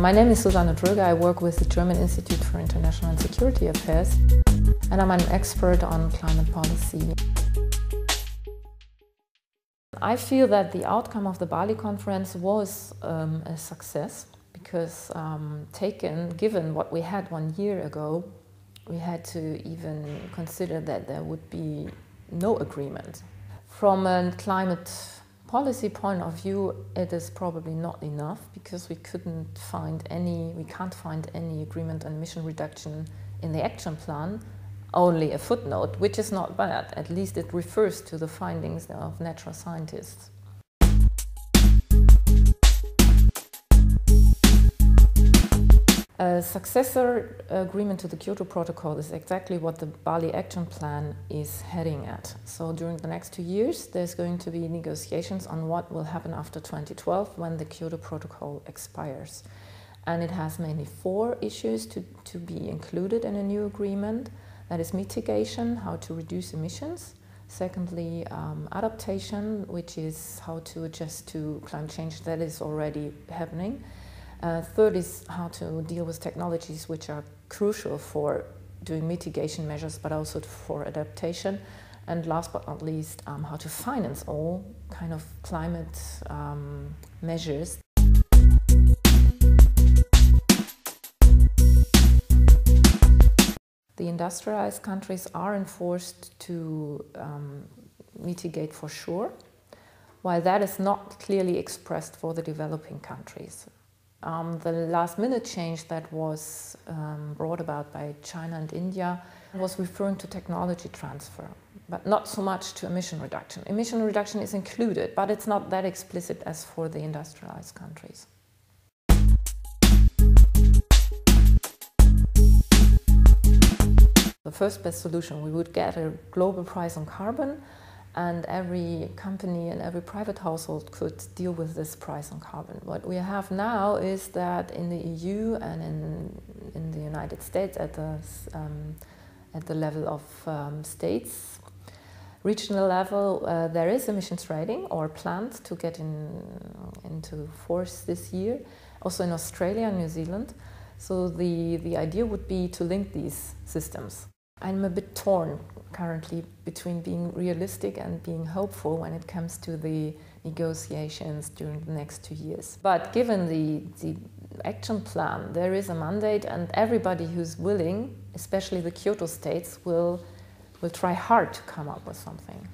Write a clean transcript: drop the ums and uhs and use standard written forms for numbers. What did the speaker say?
My name is Susanne Dröger. I work with the German Institute for International and Security Affairs, and I'm an expert on climate policy. I feel that the outcome of the Bali conference was a success because given what we had 1 year ago, we had to even consider that there would be no agreement. From a climate policy point of view, it is probably not enough because we can't find any agreement on emission reduction in the action plan, only a footnote, which is not bad. At least it refers to the findings of natural scientists. A successor agreement to the Kyoto Protocol is exactly what the Bali Action Plan is heading at. So during the next 2 years, there's going to be negotiations on what will happen after 2012 when the Kyoto Protocol expires. And it has mainly 4 issues to be included in a new agreement. That is mitigation, how to reduce emissions. Secondly, adaptation, which is how to adjust to climate change that is already happening. Third is how to deal with technologies which are crucial for doing mitigation measures, but also for adaptation. And last but not least, how to finance all kind of climate measures. The industrialized countries are enforced to mitigate for sure, while that is not clearly expressed for the developing countries. The last-minute change that was brought about by China and India was referring to technology transfer, but not so much to emission reduction. Emission reduction is included, but it's not that explicit as for the industrialized countries. The first best solution, we would get a global price on carbon, and every company and every private household could deal with this price on carbon. What we have now is that in the EU and in the United States at the level of states, regional level, there is emissions trading or planned to get into force this year, also in Australia and New Zealand. So the idea would be to link these systems. I'm a bit torn currently between being realistic and being hopeful when it comes to the negotiations during the next 2 years. But given the action plan, there is a mandate, and everybody who's willing, especially the Kyoto states, will try hard to come up with something.